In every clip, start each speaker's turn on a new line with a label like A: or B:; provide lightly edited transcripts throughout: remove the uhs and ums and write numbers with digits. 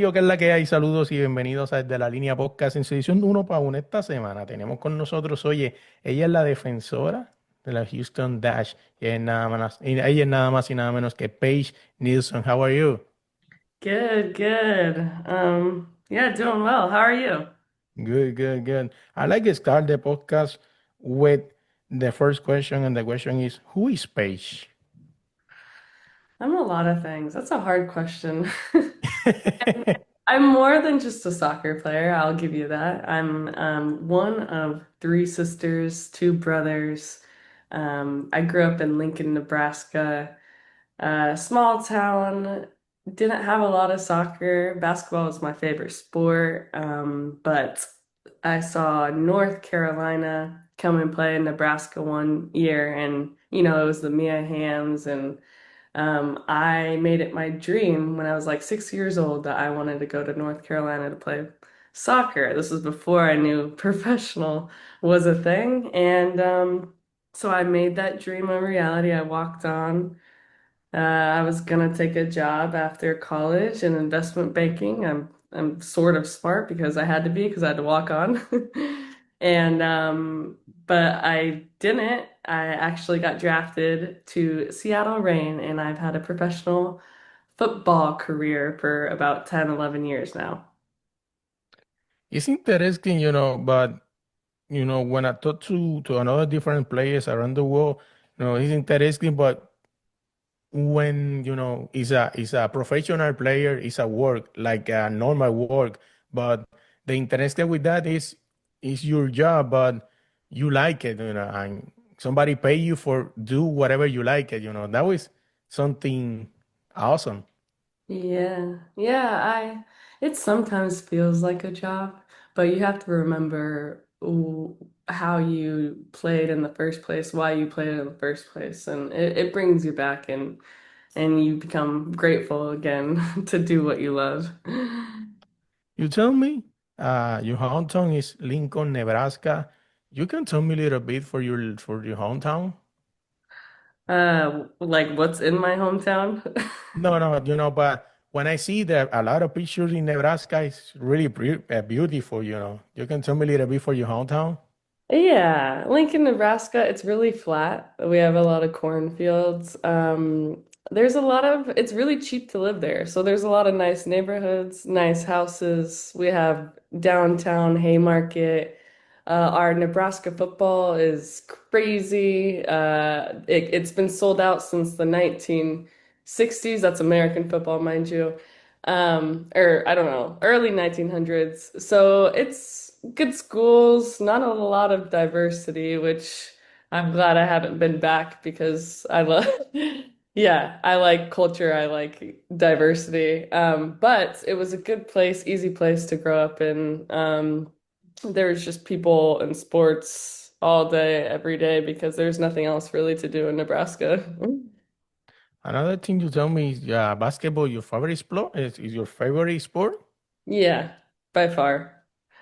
A: Corillo, que es la que hay. Saludos y bienvenidos a Desde la Línea Podcast en su edición de uno para uno. Esta semana tenemos con nosotros, oye, ella es la defensora de la Houston Dash y ella es nada más y nada menos que Paige Nielsen. How are you?
B: Good, good. Yeah, doing well. How are you?
A: Good, good, good. I like to start the podcast with the first question, and the question is, who is Paige?
B: I'm a lot of things. That's a hard question. I'm more than just a soccer player, I'll give you that. I'm one of three sisters, two brothers. I grew up in Lincoln, Nebraska, small town. Didn't have a lot of soccer. Basketball was my favorite sport, but I saw North Carolina come and play in Nebraska one year, and it was the Mia Hams, and I made it my dream when I was like 6 years old that I wanted to go to North Carolina to play soccer. This was before I knew professional was a thing, and so I made that dream a reality. I walked on. I was gonna take a job after college in investment banking. I'm sort of smart because I had to be because I had to walk on. And but I didn't. I actually got drafted to Seattle Reign and I've had a professional football career for about 10, 11 years now.
A: It's interesting, but when I talk to another different players around the world, it's interesting, but when it's a professional player, it's a work like a normal work, but the interesting with that is your job, but you like it, and somebody pay you for do whatever you like it, that was something awesome.
B: Yeah. Yeah, it sometimes feels like a job, but you have to remember how you played in the first place, why you played in the first place, and it brings you back and you become grateful again to do what you love.
A: You tell me, your hometown is Lincoln, Nebraska. You can tell me a little bit for your hometown.
B: Like what's in my hometown?
A: No, no, but when I see that a lot of pictures in Nebraska, it's really beautiful, You can tell me a little bit for your hometown?
B: Yeah, Lincoln, Nebraska, it's really flat. We have a lot of cornfields. It's really cheap to live there. So there's a lot of nice neighborhoods, nice houses. We have downtown Haymarket. Our Nebraska football is crazy. It's been sold out since the 1960s. That's American football, mind you. Or I don't know, early 1900s. So it's good schools, not a lot of diversity, which I'm glad I haven't been back because I love, yeah, I like culture, I like diversity. But it was a good place, easy place to grow up in. There's just people and sports all day, every day, because there's nothing else really to do in Nebraska.
A: Another thing you tell me is basketball, your favorite sport is your favorite sport?
B: Yeah, by far.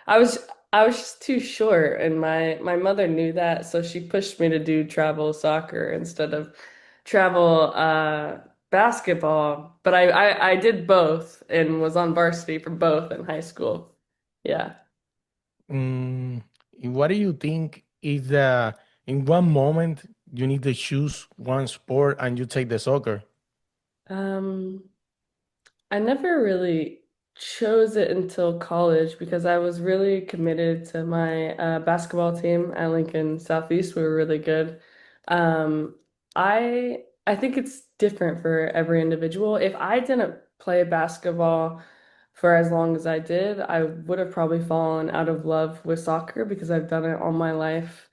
B: I was just too short and my mother knew that, so she pushed me to do travel soccer instead of travel basketball. But I did both and was on varsity for both in high school. Yeah.
A: Mm, what do you think is in one moment you need to choose one sport and you take the soccer?
B: Um I never really chose it until college because I was really committed to my basketball team at Lincoln Southeast. We were really good. Um, I think it's different for every individual. If I didn't play basketball for as long as I did, I would have probably fallen out of love with soccer because I've done it all my life.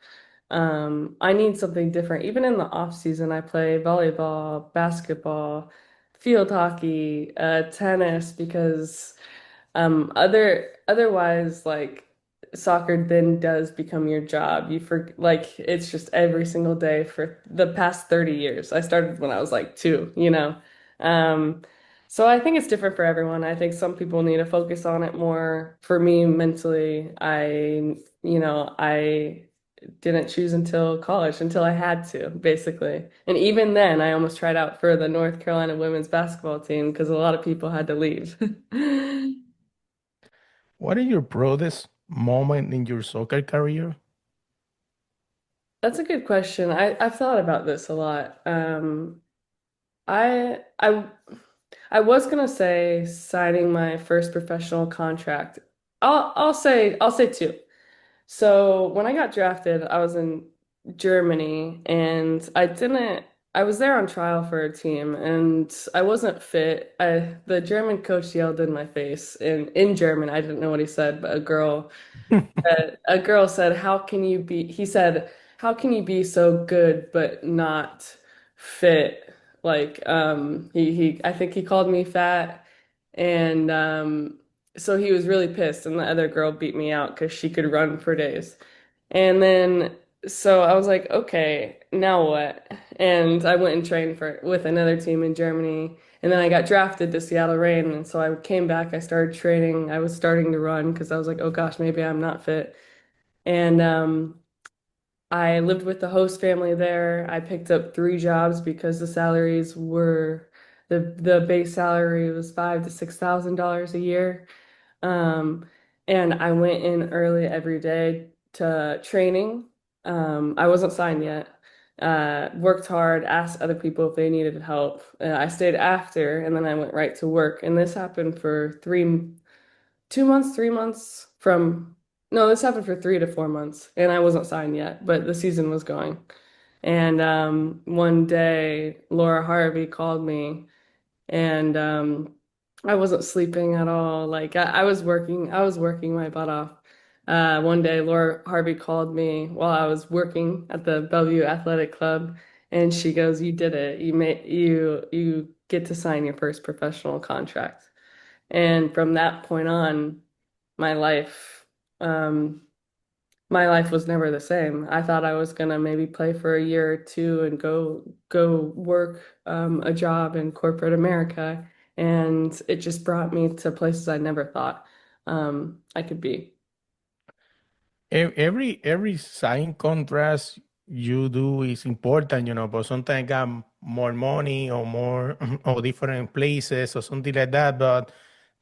B: I need something different. Even in the off season, I play volleyball, basketball, field hockey, tennis because otherwise like soccer then does become your job. You for like it's just every single day for the past 30 years. I started when I was like 2. Um, so I think it's different for everyone. I think some people need to focus on it more. For me, mentally, I didn't choose until college, until I had to, basically. And even then, I almost tried out for the North Carolina women's basketball team because a lot of people had to leave.
A: What is your proudest moment in your soccer career?
B: That's a good question. I've thought about this a lot. I I I was gonna say signing my first professional contract. I'll say two. So when I got drafted, I was in Germany and I was there on trial for a team and I wasn't fit. The German coach yelled in my face in German. I didn't know what he said, but a girl said, "How can you be?" He said, "How can you be so good but not fit?" I think he called me fat, and so he was really pissed. And the other girl beat me out because she could run for days. And then so I was like, okay, now what? And I went and trained for with another team in Germany. And then I got drafted to Seattle Reign. And so I came back, I started training. I was starting to run because I was like, oh gosh, maybe I'm not fit. And I lived with the host family there. I picked up three jobs because the base salary was $5,000 to $6,000 a year. Um, and I went in early every day to training. I wasn't signed yet. Worked hard, asked other people if they needed help. I stayed after, and then I went right to work. And this happened for 2 months, 3 months no, this happened for 3 to 4 months, and I wasn't signed yet, but the season was going. And one day, Laura Harvey called me and I wasn't sleeping at all. Like I was working my butt off. One day, Laura Harvey called me while I was working at the Bellevue Athletic Club, and she goes, "You did it. You get to sign your first professional contract." And from that point on, my life, um, my life was never the same. I thought I was gonna maybe play for a year or two and go work a job in corporate America, and it just brought me to places I never thought I could be.
A: Every sign contrast you do is important, but sometimes got more money or more or different places or something like that. But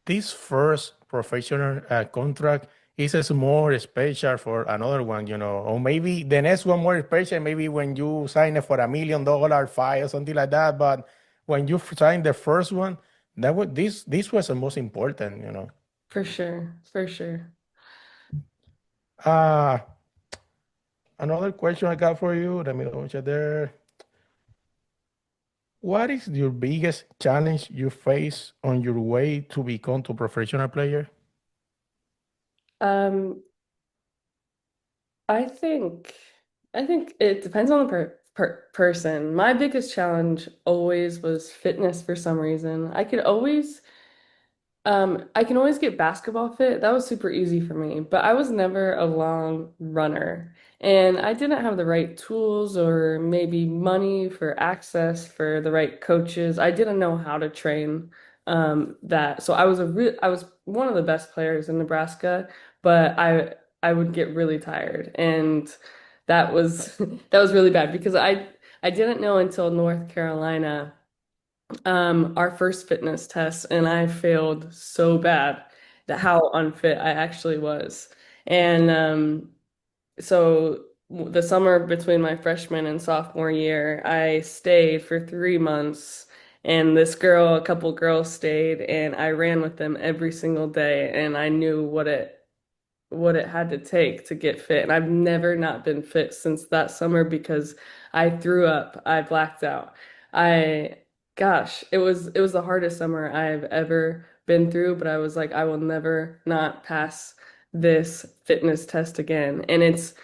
A: this first professional contract is more special for another one, or maybe the next one more special, maybe when you sign it for $1 million fine or something like that. But when you sign the first one, this was the most important.
B: For sure, for sure.
A: Uh Another question I got for you. Let me double check there. What is your biggest challenge you face on your way to become a professional player?
B: Um, I think I think it depends on the person. My biggest challenge always was fitness for some reason. I can always get basketball fit. That was super easy for me, but I was never a long runner. And I didn't have the right tools or maybe money for access for the right coaches. I didn't know how to train that. So I was one of the best players in Nebraska, but I would get really tired. And that was that was really bad because I didn't know until North Carolina our first fitness test, and I failed so bad that how unfit I actually was. And so the summer between my freshman and sophomore year, I stayed for 3 months. And a couple girls stayed, and I ran with them every single day, and I knew what it had to take to get fit. And I've never not been fit since that summer because I threw up, I blacked out. I gosh, it was the hardest summer I've ever been through, but I was like, I will never not pass this fitness test again. And it's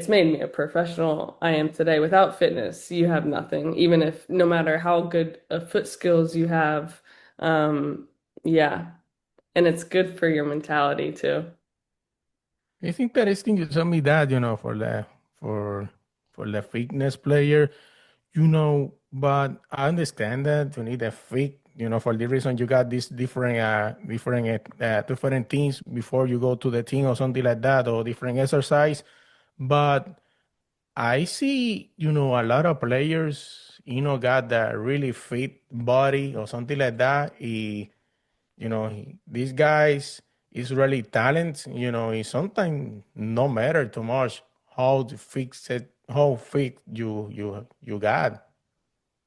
B: made me a professional I am today. Without fitness, you have nothing, even if no matter how good of foot skills you have. Um, yeah. And it's good for your mentality too.
A: It's interesting you tell me that, for for the fitness player, but I understand that you need a fit, for the reason you got these different things before you go to the team or something like that, or different exercise. But I see, a lot of players, got that really fit body or something like that. These guys. it's really talent, it sometimes no matter too much how to fix it, how fit you got.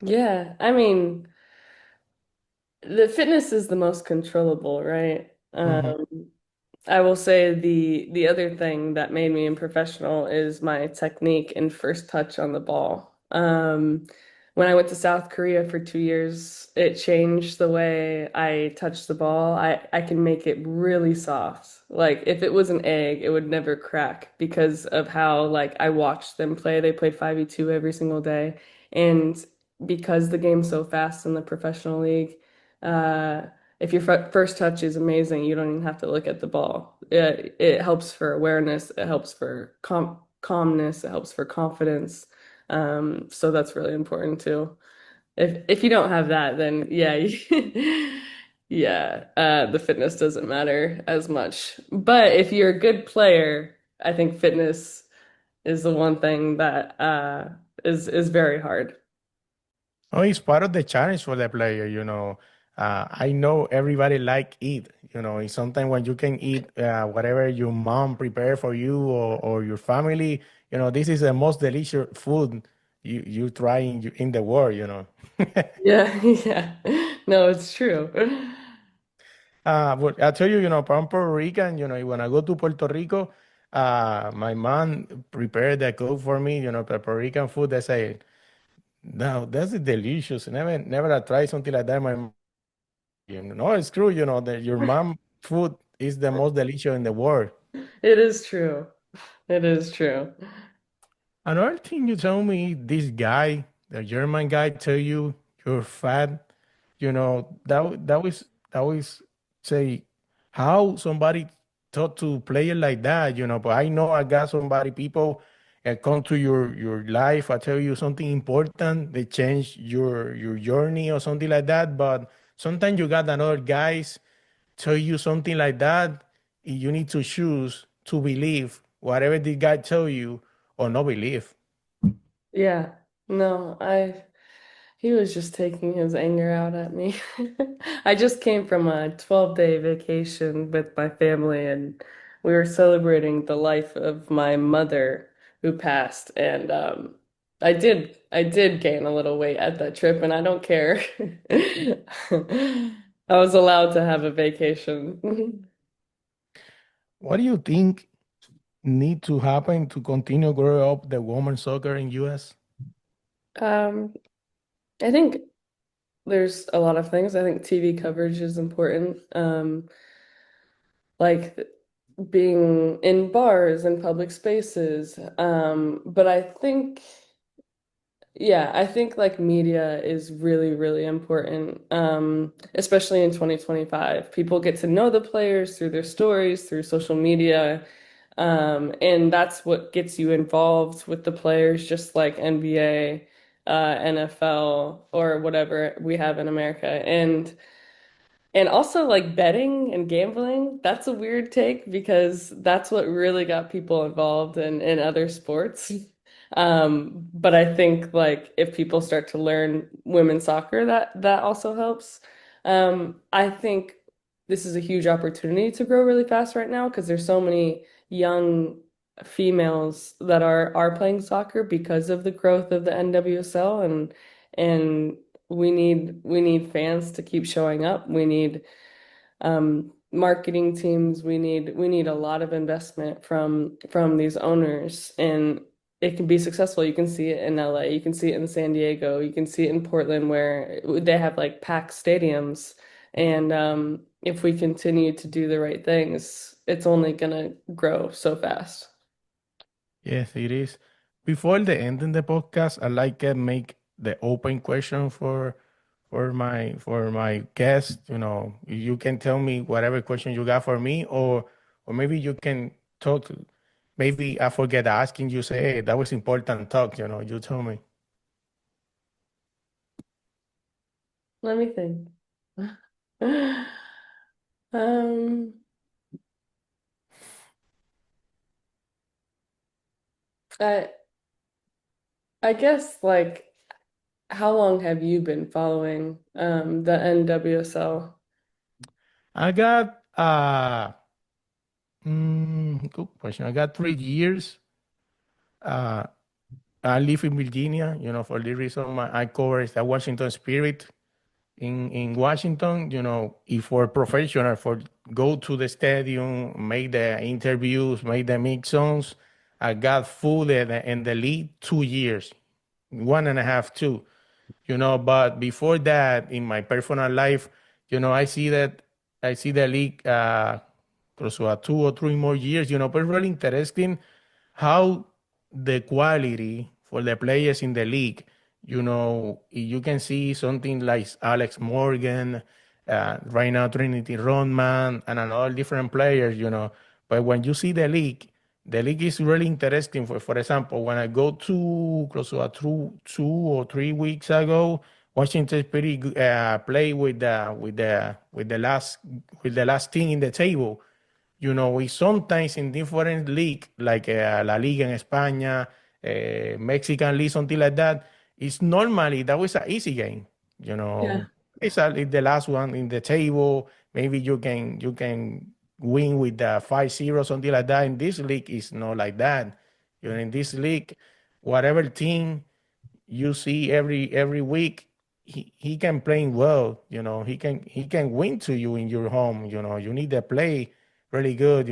B: Yeah, I mean, the fitness is the most controllable, right?
A: Hmm.
B: I will say the other thing that made me unprofessional is my technique and first touch on the ball. When I went to South Korea for 2 years, it changed the way I touch the ball. I can make it really soft. Like if it was an egg, it would never crack because of how like I watched them play. They played 5v2 every single day. And because the game's so fast in the professional league, uh if your first touch is amazing, you don't even have to look at the ball. It helps for awareness, it helps for calmness, it helps for confidence. So that's really important too. If you don't have that, then yeah, yeah, the fitness doesn't matter as much. But if you're a good player, I think fitness is the one thing that is very hard.
A: Oh, it's part of the challenge for the player, I know everybody like eat, it's sometimes when you can eat whatever your mom prepare for you or your family, this is the most delicious food you try in the world.
B: Yeah, yeah. No, it's true.
A: But I tell you, I'm Puerto Rican, when I go to Puerto Rico, my mom prepared the cook for me, the Puerto Rican food. They say, no, that's delicious. Never I tried something like that. No, it's true, that your mom food is the most delicious in the world.
B: It is true. It is true.
A: Another thing you told me, this guy, the German guy, tell you you're fat. That was say how somebody talk to player like that. But I know I got somebody people come to your life. I tell you something important. They change your journey or something like that. But sometimes you got another guys tell you something like that. You need to choose to believe whatever the guy tell you or not believe.
B: Yeah. No, he was just taking his anger out at me. I just came from a 12-day vacation with my family and we were celebrating the life of my mother who passed and I did gain a little weight at that trip and I don't care. I was allowed to have a vacation.
A: What do you think need to happen to continue grow up the women's soccer in US?
B: Um, I think there's a lot of things. I think TV coverage is important. Like being in bars and public spaces. But I think, yeah, I think like media is really, really important, especially in 2025. People get to know the players through their stories, through social media. And that's what gets you involved with the players, just like NBA, NFL, or whatever we have in America. And also like betting and gambling, that's a weird take because that's what really got people involved in other sports. But I think like if people start to learn women's soccer, that also helps. I think this is a huge opportunity to grow really fast right now because there's so many young females that are playing soccer because of the growth of the NWSL and we need fans to keep showing up. We need marketing teams. We need a lot of investment from these owners, and it can be successful. You can see it in LA. You can see it in San Diego. You can see it in Portland, where they have like packed stadiums. And if we continue to do the right things, it's only gonna grow so fast.
A: Yes, it is. Before the ending the podcast, I like to make the open question for my guest. You can tell me whatever question you got for me, or maybe you can talk. Maybe I forget asking you. Say, hey, that was important talk. You tell me.
B: Let me think. Um, I I guess like how long have you been following the NWSL?
A: I got Good question. I got 3 years. Uh, I live in Virginia, for the reason I cover the Washington Spirit in Washington, if for professional, for go to the stadium, make the interviews, make the mix zones. I got full in the league 2 years, one and a half, two. But before that, in my personal life, I see the league close to 2 or 3 more years, but really interesting how the quality for the players in the league, you can see something like Alex Morgan, right now Trinity Rodman, and another different players, But when you see the league is really interesting. For example, when I go to close to 2 or 3 weeks ago, Washington pretty play with the last team in the table. We sometimes in different league, like La Liga in España, Mexican league, something like that, it's normally that was an easy game.
B: Yeah.
A: It's the last one in the table. Maybe you can win with the 5-0, something like that. In this league, it's not like that. In this league, whatever team you see every week, he can play well. He can win to you in your home. You need to play really good.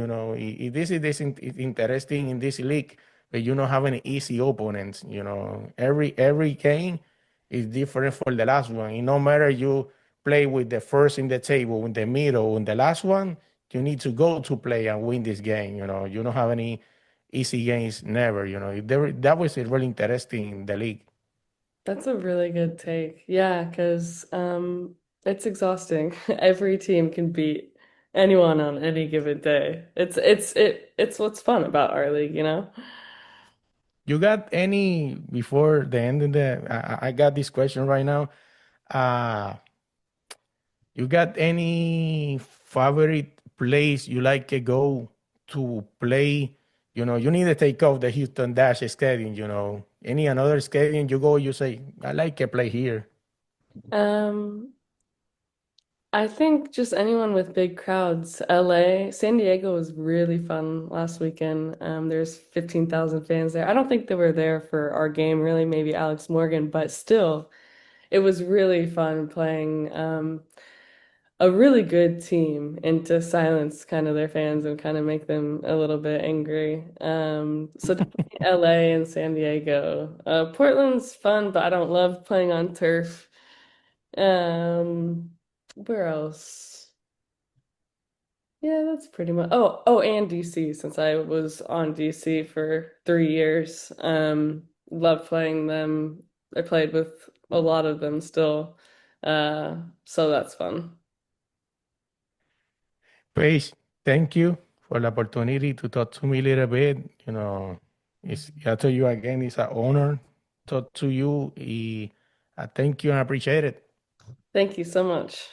A: This is interesting in this league, but you don't have any easy opponents. Every game is different for the last one. It no matter you play with the first in the table, in the middle, in the last one, you need to go to play and win this game. You don't have any easy games. Never. That was really interesting in the league.
B: That's a really good take. Yeah, because it's exhausting. Every team can beat anyone on any given day. It's what's fun about our league, you know?
A: You got any before the end of I got this question right now. Uh you got any favorite place you like to go to play? You need to take off the Houston Dash Stadium, Any another stadium you go, you say, I like to play here.
B: Um, I think just anyone with big crowds. LA, San Diego was really fun last weekend. There's 15,000 fans there. I don't think they were there for our game, really, maybe Alex Morgan, but still, it was really fun playing a really good team and to silence kind of their fans and kind of make them a little bit angry. So definitely LA and San Diego. Portland's fun, but I don't love playing on turf. Um, where else? Yeah, that's pretty much. And DC, since I was on DC for 3 years. Love playing them. I played with a lot of them still. So that's fun.
A: Paige, thank you for the opportunity to talk to me a little bit. I tell you again, it's an honor to talk to you. I thank you and I appreciate it.
B: Thank you so much.